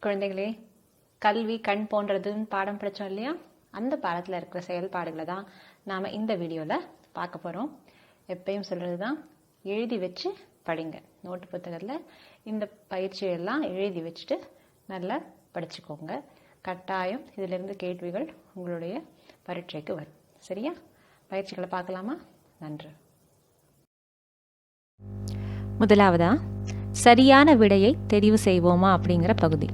குழந்தைகளே, கல்வி கண் போன்றதுன்னு பாடம் படித்தோம் இல்லையா? அந்த பாடத்தில் இருக்கிற செயல்பாடுகளை தான் நாம் இந்த வீடியோவில் பார்க்க போகிறோம். எப்பயும் சொல்கிறது தான், எழுதி வச்சு படிங்க. நோட்டு புத்தகத்தில் இந்த பயிற்சியெல்லாம் எழுதி வச்சுட்டு நல்லா படிச்சுக்கோங்க. கட்டாயம் இதிலிருந்து கேள்விகள் உங்களுடைய பரீட்சைக்கு வரும். சரியா? பயிற்சிகளை பார்க்கலாமா? நன்று. முதலாவதா, சரியான விடையை தெரிவு செய்வோமா அப்படிங்கிற பகுதி.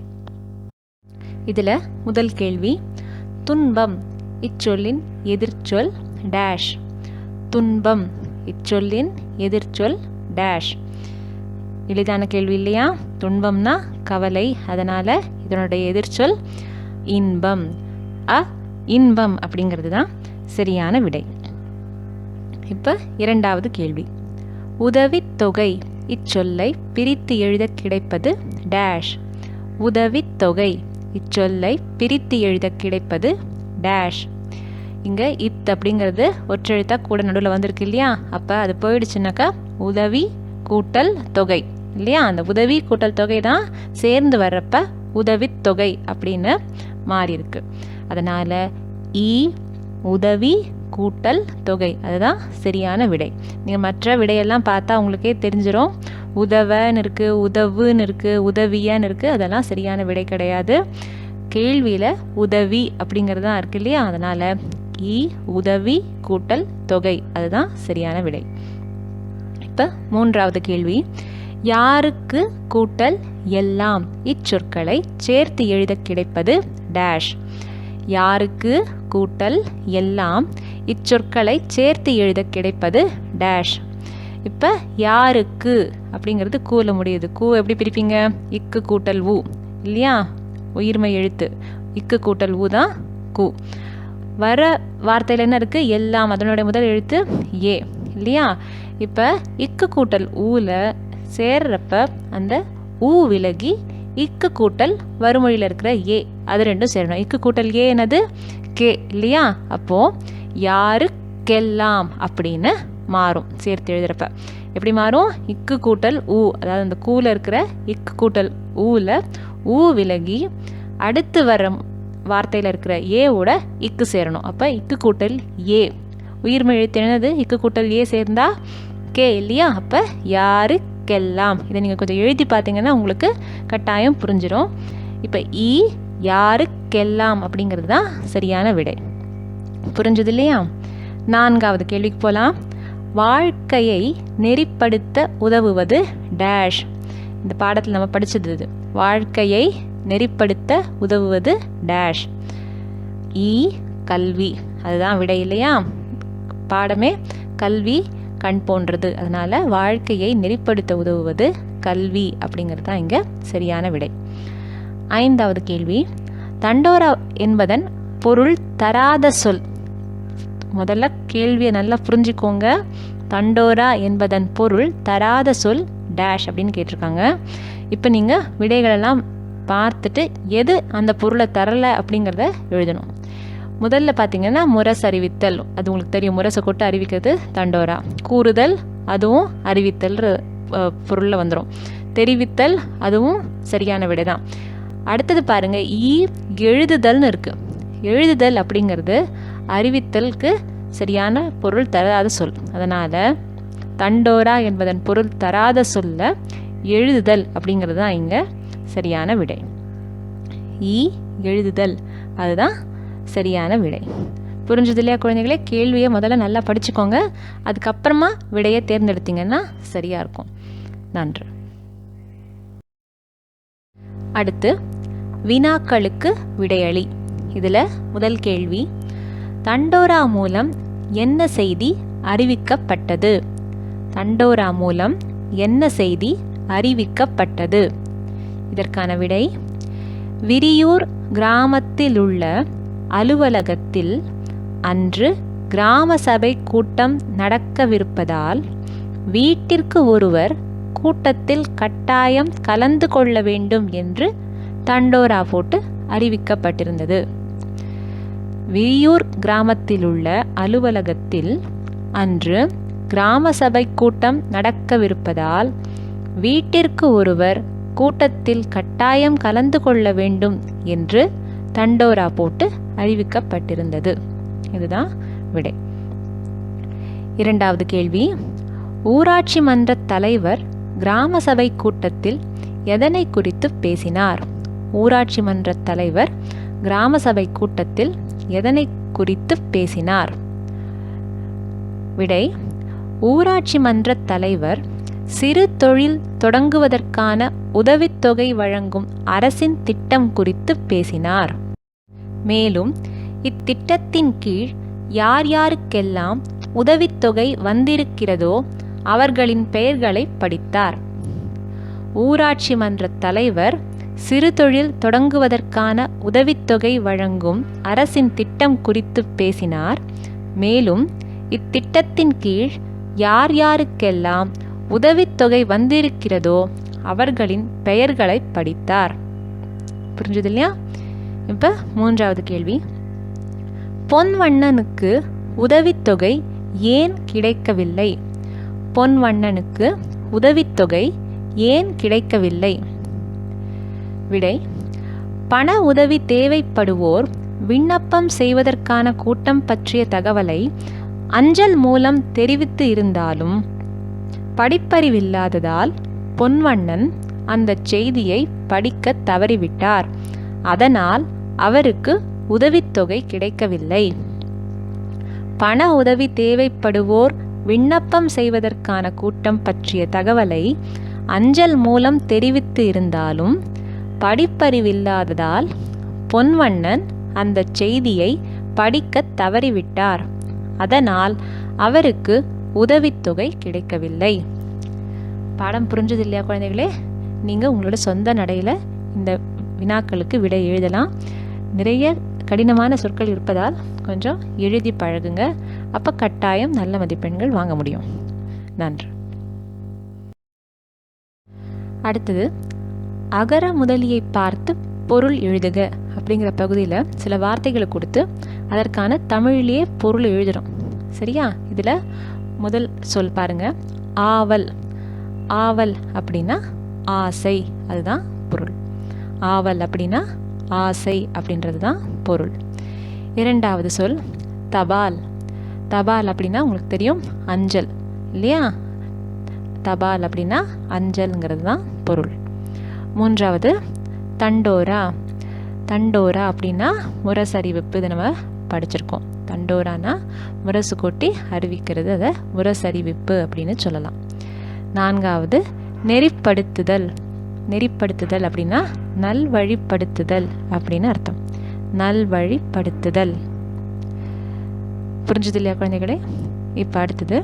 இதில் முதல் கேள்வி, துன்பம் இச்சொல்லின் எதிர்ச்சொல் டேஷ். துன்பம் இச்சொல்லின் எதிர்ச்சொல் டேஷ். எளிதான கேள்வி இல்லையா? துன்பம்னா கவலை, அதனால் இதனுடைய எதிர்ச்சொல் இன்பம். இன்பம் அப்படிங்கிறது தான் சரியான விடை. இப்போ இரண்டாவது கேள்வி, உதவித்தொகை இச்சொல்லை பிரித்து எழுத கிடைப்பது டேஷ். உதவித்தொகை இச்சொல்லை பிரித்து எழுத கிடைப்பது டேஷ். இங்கே இத் அப்படிங்கிறது ஒற்றெழுத்தா கூட நடுவில் வந்திருக்கு இல்லையா? அப்போ அது போயிடுச்சுனாக்கா உதவி கூட்டல் தொகை இல்லையா? அந்த உதவி கூட்டல் தொகை தான் சேர்ந்து வர்றப்ப உதவித்தொகை அப்படின்னு மாறி இருக்கு. அதனால் இ உதவி கூட்டல் தொகை, அதுதான் சரியான விடை. நீங்கள் மற்ற விடையெல்லாம் பார்த்தா உங்களுக்கே தெரிஞ்சிடும். உதவன்னு இருக்குது, உதவுன்னு இருக்குது, உதவியான்னு இருக்குது. அதெல்லாம் சரியான விடை கிடையாது. கேள்வியில் உதவி அப்படிங்கிறது தான் இருக்குது இல்லையா? அதனால் இ உதவி கூட்டல் தொகை, அதுதான் சரியான விடை. இப்போ மூன்றாவது கேள்வி, யாருக்கு கூட்டல் எல்லாம் இச்சொற்களை சேர்த்து எழுத கிடைப்பது டேஷ். யாருக்கு கூட்டல் எல்லாம் இச்சொற்களை சேர்த்து எழுத கிடைப்பது டேஷ். இப்போ யாருக்கு அப்படிங்கிறது கூல முடியுது. கூ எப்படி பிரிப்பீங்க? இக்கு கூட்டல் ஊ இல்லையா? உயிர்மை எழுத்து இக்கு கூட்டல் ஊ தான் கூ. வர வார்த்தையில் என்ன இருக்குது? எல்லாம், அதனுடைய முதல் எழுத்து ஏ இல்லையா? இப்போ இக்கு கூட்டல் ஊவில் சேர்றப்ப அந்த ஊ விலகி இக்கு கூட்டல் வறுமொழியில் இருக்கிற ஏ, அது ரெண்டும் சேரணும். இக்கு கூட்டல் ஏ என்னது? கே இல்லையா? அப்போது யாருக்கெல்லாம் அப்படின்னு மாறும் சேர்த்து எழுதுறப்ப. எப்படி மாறும்? இக்கு கூட்டல் ஊ, அதாவது அந்த கூல இருக்கிற இக்கு கூட்டல் ஊவில் ஊ விலகி அடுத்து வர வார்த்தையில் இருக்கிற ஏவோட இக்கு சேரணும். அப்போ இக்கு கூட்டல் ஏ, உயிர்மை எழுத்து என்னது? இக்கு கூட்டல் ஏ சேர்ந்தா கே இல்லையா? அப்போ யாருக்கெல்லாம். இதை நீங்கள் கொஞ்சம் எழுதி பார்த்தீங்கன்னா உங்களுக்கு கட்டாயம் புரிஞ்சிடும். இப்போ இ யாருக்கெல்லாம் அப்படிங்கிறது தான் சரியான விடை. புரிஞ்சது இல்லையா? நான்காவது கேள்விக்கு போகலாம். வாழ்க்கையை நெறிப்படுத்த உதவுவது டேஷ். இந்த பாடத்தில் நம்ம படித்தது இது. வாழ்க்கையை நெறிப்படுத்த உதவுவது டேஷ். இ கல்வி, அதுதான் விடை இல்லையா? பாடமே கல்வி கண் போன்றது, அதனால் வாழ்க்கையை நெறிப்படுத்த உதவுவது கல்வி அப்படிங்கிறது தான் இங்கே சரியான விடை. ஐந்தாவது கேள்வி, தண்டோரா என்பதன் பொருள் தராத சொல். முதல்ல கேள்வியை நல்லா புரிஞ்சுக்கோங்க. தண்டோரா என்பதன் பொருள் தராத சொல் டேஷ் அப்படின்னு கேட்டிருக்காங்க. இப்போ நீங்கள் விடைகளெல்லாம் பார்த்துட்டு எது அந்த பொருளை தரலை அப்படிங்கிறத எழுதணும். முதல்ல பார்த்தீங்கன்னா முரசு அறிவித்தல், அது உங்களுக்கு தெரியும். முரசை கொட்டு அறிவிக்கிறது தண்டோரா. கூறுதல், அதுவும் அறிவித்தல் பொருளில் வந்துடும். தெரிவித்தல், அதுவும் சரியான விடை தான். அடுத்தது பாருங்கள், எழுதுதல்னு இருக்குது. எழுதுதல் அப்படிங்கிறது அறிவித்தலுக்கு சரியான பொருள் தராத சொல். அதனால் தண்டோரா என்பதன் பொருள் தராத சொல்ல எழுதுதல் அப்படிங்கிறது தான் இங்கே சரியான விடை. எழுதுதல், அதுதான் சரியான விடை. புரிஞ்சது இல்லையா குழந்தைகளே? கேள்வியை முதல்ல நல்லா படிச்சுக்கோங்க, அதுக்கப்புறமா விடையை தேர்ந்தெடுத்தீங்கன்னா சரியாக இருக்கும். நன்று. அடுத்து வினாக்களுக்கு விடையளி. இதில் முதல் கேள்வி, தண்டோரா மூலம் என்ன செய்தி அறிவிக்கப்பட்டது? தண்டோரா மூலம் என்ன செய்தி அறிவிக்கப்பட்டது? இதற்கான விடை, விரியூர் கிராமத்தில் உள்ள அலுவலகத்தில் அன்று கிராம சபை கூட்டம் நடக்கவிருப்பதால் வீட்டிற்கு ஒருவர் கூட்டத்தில் கட்டாயம் கலந்து கொள்ள வேண்டும் என்று தண்டோரா போட்டு அறிவிக்கப்பட்டிருந்தது. விரியூர் கிராமத்தில் உள்ள அலுவலகத்தில் அன்று கிராம சபை கூட்டம் நடக்கவிருப்பதால் வீட்டிற்கு ஒருவர் கூட்டத்தில் கட்டாயம் கலந்து கொள்ள வேண்டும் என்று தண்டோரா போட்டு அறிவிக்கப்பட்டிருந்தது. இதுதான் விடை. இரண்டாவது கேள்வி, ஊராட்சி மன்ற தலைவர் கிராம சபை கூட்டத்தில் எதனை குறித்து பேசினார்? ஊராட்சி மன்ற தலைவர் கிராம சபை கூட்டத்தில் எதனை குறித்து பேசினார்? விடை, ஊராட்சி மன்ற தலைவர் சிறு தொழில் தொடங்குவதற்கான உதவித்தொகை வழங்கும் அரசின் திட்டம் குறித்து பேசினார். மேலும் இத்திட்டத்தின் கீழ் யார் யாருக்கெல்லாம் உதவித்தொகை வந்திருக்கிறதோ அவர்களின் பெயர்களை படித்தார். ஊராட்சி மன்ற தலைவர் சிறு தொழில் தொடங்குவதற்கான உதவித்தொகை வழங்கும் அரசின் திட்டம் குறித்து பேசினார். மேலும் இத்திட்டத்தின் கீழ் யார் யாருக்கெல்லாம் உதவித்தொகை வந்திருக்கிறதோ அவர்களின் பெயர்களை படித்தார். புரிஞ்சது இல்லையா? இப்போ மூன்றாவது கேள்வி, பொன்வண்ணனுக்கு உதவித்தொகை ஏன் கிடைக்கவில்லை? பொன்வண்ணனுக்கு உதவித்தொகை ஏன் கிடைக்கவில்லை? விடை, பண உதவி தேவைப்படுவோர் விண்ணப்பம் செய்வதற்கான கூட்டம் பற்றிய தகவலை அஞ்சல் மூலம் தெரிவித்து இருந்தாலும் படிப்பறிவில்லாததால் பொன்வண்ணன் அந்த செய்தியை படிக்க தவறிவிட்டார். அதனால் அவருக்கு உதவித்தொகை கிடைக்கவில்லை. பண உதவி தேவைப்படுவோர் விண்ணப்பம் செய்வதற்கான கூட்டம் பற்றிய தகவலை அஞ்சல் மூலம் தெரிவித்து இருந்தாலும் படிப்பறிவில்லாததால் பொன்வண்ணன் அந்த செய்தியை படிக்க தவறிவிட்டார். அதனால் அவருக்கு உதவித்தொகை கிடைக்கவில்லை. பாடம் புரிஞ்சது இல்லையா குழந்தைகளே? நீங்கள் உங்களோட சொந்த நடையில் இந்த வினாக்களுக்கு விடை எழுதலாம். நிறைய கடினமான சொற்கள் இருப்பதால் கொஞ்சம் எழுதி பழகுங்க. அப்போ கட்டாயம் நல்ல மதிப்பெண்கள் வாங்க முடியும். நன்றி. அடுத்தது, அகர முதலியை பார்த்து பொருள் எழுதுக அப்படிங்கிற பகுதியில் சில வார்த்தைகளை கொடுத்து அதற்கான தமிழிலேயே பொருள் எழுதுகிறோம். சரியா? இதில் முதல் சொல் பாருங்க, ஆவல். ஆவல் அப்படின்னா ஆசை, அதுதான் பொருள். ஆவல் அப்படின்னா ஆசை அப்படின்றது தான் பொருள். இரண்டாவது சொல் தபால். தபால் அப்படின்னா உங்களுக்கு தெரியும், அஞ்சல் இல்லையா? தபால் அப்படின்னா அஞ்சல்ங்கிறது தான் பொருள். மூன்றாவது தண்டோரா. தண்டோரா அப்படின்னா முரசறிவிப்பு. இதை நம்ம படிச்சிருக்கோம். தண்டோரானா முரசு கொட்டி அறிவிக்கிறது, அதை முரசறிவிப்பு அப்படின்னு சொல்லலாம். நான்காவது நெறிப்படுத்துதல். நெறிப்படுத்துதல் அப்படின்னா நல்வழிப்படுத்துதல் அப்படின்னு அர்த்தம். நல்வழிப்படுத்துதல். புரிஞ்சது இல்லையா குழந்தைகளே? இப்போ அடுத்தது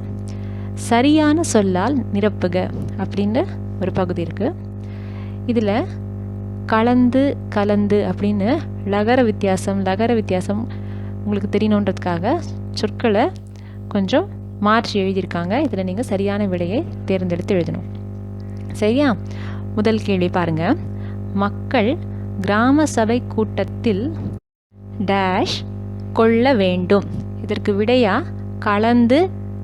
சரியான சொல்லால் நிரப்புக அப்படின்னு ஒரு பகுதி இருக்கு. இதில் கலந்து கலந்து அப்படின்னு லகர வித்தியாசம் உங்களுக்கு தெரியணுன்றதுக்காக சொற்களை கொஞ்சம் மாற்றி எழுதியிருக்காங்க. இதில் நீங்கள் சரியான விடையை தேர்ந்தெடுத்து எழுதணும். சரியா? முதல் கேள்வி பாருங்க, மக்கள் கிராம சபை கூட்டத்தில் டேஷ் கொள்ள வேண்டும். இதற்கு விடையா கலந்து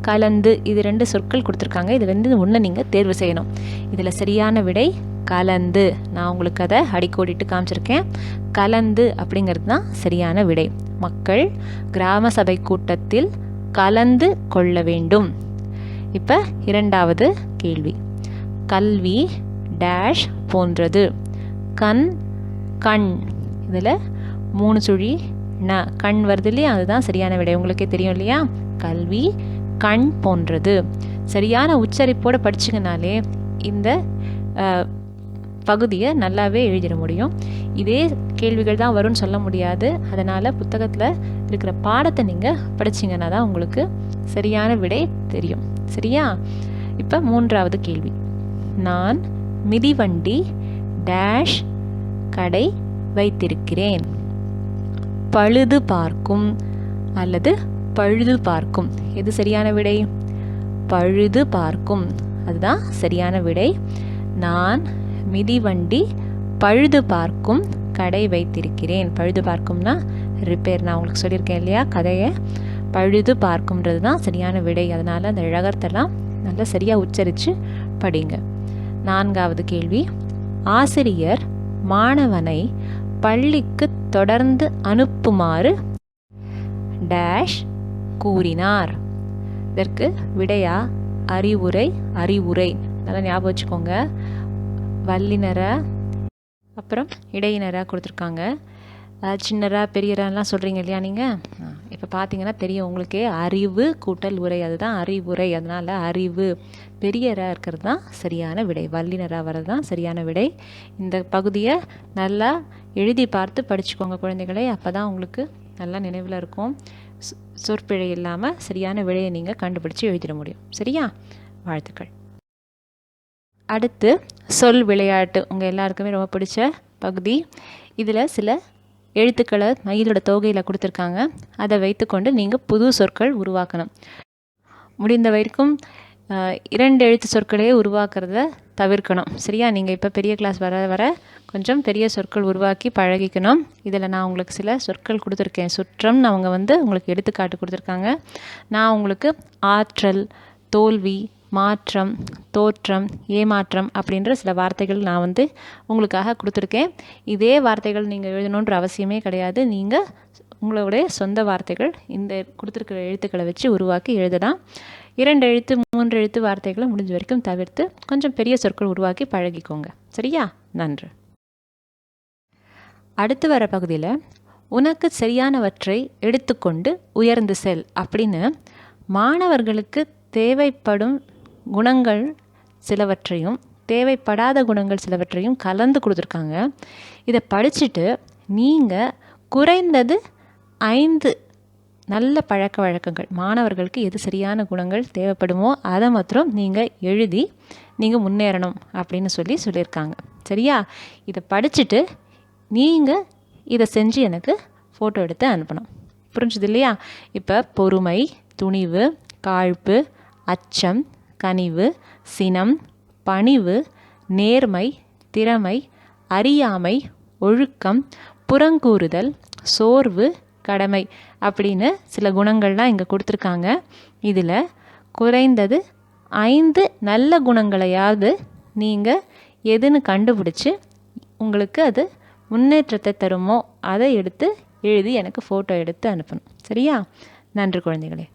கலந்து இது ரெண்டு சொற்கள் கொடுத்துருக்காங்க. இது வந்து ஒன்று நீங்கள் தேர்வு செய்யணும். இதில் சரியான விடை கலந்து. நான் உங்களுக்கு அதை அடிக்கோடிட்டு காமிச்சிருக்கேன். கலந்து அப்படிங்கிறது தான் சரியான விடை. மக்கள் கிராம சபை கூட்டத்தில் கலந்து கொள்ள வேண்டும். இப்போ இரண்டாவது கேள்வி, கல்வி டேஷ் போன்றது. கண் கண். இதில் 3 சுழி ந கண் வருது இல்லையா? அதுதான் சரியான விடை. உங்களுக்கே தெரியும் இல்லையா? கல்வி கண் போன்றது. சரியான உச்சரிப்போடு படிச்சிங்கனாலே இந்த பகுதியை நல்லாவே எழுதிட முடியும். இதே கேள்விகள் தான் வரும்னு சொல்ல முடியாது. அதனால் புத்தகத்தில் இருக்கிற பாடத்தை நீங்கள் படிச்சிங்கன்னா தான் உங்களுக்கு சரியான விடை தெரியும். சரியா? இப்போ மூன்றாவது கேள்வி, நான் மிதிவண்டி டேஷ் கடை வைத்திருக்கிறேன். பழுது பார்க்கும் அல்லது பழுது பார்க்கும். எது சரியான விடை? பழுது பார்க்கும், அதுதான் சரியான விடை. நான் மிதிவண்டி பழுது பார்க்கும் கடை வைத்திருக்கிறேன். பழுது பார்க்கும்னா ரிப்பேர். நான் உங்களுக்கு சொல்லியிருக்கேன் இல்லையா கதையை? பழுது பார்க்கும்ன்றது தான் சரியான விடை. அதனால் அந்த ழகரத்தெல்லாம் நல்லா சரியாக உச்சரித்து படிங்க. நான்காவது கேள்வி, ஆசிரியர் மாணவனை பள்ளிக்கு தொடர்ந்து அனுப்புமாறு டேஷ் கூறினார். இதற்கு விடையா அறிவுரை. அறிவுரை நல்லா ஞாபகம் வச்சுக்கோங்க. வல்லினர அப்புறம் இடையினராக கொடுத்துருக்காங்க. சின்னரா பெரியராலாம் சொல்கிறீங்க இல்லையா நீங்கள்? இப்போ பார்த்தீங்கன்னா தெரியும் உங்களுக்கே, அறிவு கூட்டல் உரை, அதுதான் அறிவுரை. அதனால் அறிவு பெரியராக இருக்கிறது தான் சரியான விடை, வல்லினராக வர்றது தான் சரியான விடை. இந்த பகுதியை நல்லா எழுதி பார்த்து படிச்சுக்கோங்க குழந்தைகளே, அப்போ தான் உங்களுக்கு நல்லா நினைவில் இருக்கும். சொற்பிழை இல்லாமல் சரியான விடையை நீங்கள் கண்டுபிடிச்சி எழுதிட முடியும். சரியா? வாழ்த்துக்கள். அடுத்து சொல் விளையாட்டு, உங்கள் எல்லாருக்குமே ரொம்ப பிடிச்ச பகுதி. இதில் சில எழுத்துக்களை மயிலோட தொகையில் கொடுத்துருக்காங்க. அதை வைத்துக்கொண்டு நீங்கள் புது சொற்கள் உருவாக்கணும். முடிந்த வரைக்கும் 2 எழுத்து சொற்களையே உருவாக்குறத தவிர்க்கணும். சரியா? நீங்கள் இப்போ பெரிய கிளாஸ் வர வர கொஞ்சம் பெரிய சொற்கள் உருவாக்கி பழகிக்கணும். இதில் நான் உங்களுக்கு சில சொற்கள் கொடுத்துருக்கேன். சுற்றம் அவங்க உங்களுக்கு எடுத்துக்காட்டு கொடுத்துருக்காங்க. நான் உங்களுக்கு ஆற்றல், தோல்வி, மாற்றம், தோற்றம், ஏமாற்றம் அப்படின்ற சில வார்த்தைகள் நான் உங்களுக்காக கொடுத்துருக்கேன். இதே வார்த்தைகள் நீங்கள் எழுதணுன்ற அவசியமே கிடையாது. நீங்கள் உங்களுடைய சொந்த வார்த்தைகள் இந்த கொடுத்துருக்கிற எழுத்துக்களை வச்சு உருவாக்கி எழுதலாம். 2 எழுத்து 3 எழுத்து வார்த்தைகளை முடிஞ்ச வரைக்கும் தவிர்த்து கொஞ்சம் பெரிய சொற்கள் உருவாக்கி பழகிக்கோங்க. சரியா? நன்று. அடுத்து வர பகுதியில் உனக்கு சரியானவற்றை எடுத்துக்கொண்டு உயர்ந்து செல் அப்படின்னு மாணவர்களுக்கு தேவைப்படும் குணங்கள் சிலவற்றையும் தேவைப்படாத குணங்கள் சிலவற்றையும் கலந்து கொடுத்துருக்காங்க. இதை படிச்சுட்டு நீங்கள் குறைந்தது 5 நல்ல பழக்க வழக்கங்கள், மாணவர்களுக்கு எது சரியான குணங்கள் தேவைப்படுமோ அதை மாத்திரம் நீங்கள் எழுதி நீங்கள் முன்னேறணும் அப்படின்னு சொல்லியிருக்காங்க. சரியா? இதை படிச்சுட்டு நீங்கள் இதை செஞ்சு எனக்கு ஃபோட்டோ எடுத்து அனுப்பணும். புரிஞ்சுது இல்லையா? இப்போ பொறுமை, துணிவு, காழ்ப்பு, அச்சம், கனிவு, சினம், பணிவு, நேர்மை, திறமை, அறியாமை, ஒழுக்கம், புறங்கூறுதல், சோர்வு, கடமை அப்படின்னு சில குணங்கள்லாம் இங்கே கொடுத்துருக்காங்க. இதில் குறைந்தது 5 நல்ல குணங்களையாவது நீங்கள் எதுன்னு கண்டுபிடிச்சி உங்களுக்கு அது முன்னேற்றத்தை தருமோ அதை எடுத்து எழுதி எனக்கு ஃபோட்டோ எடுத்து அனுப்பணும். சரியா? நன்றி குழந்தைகளே.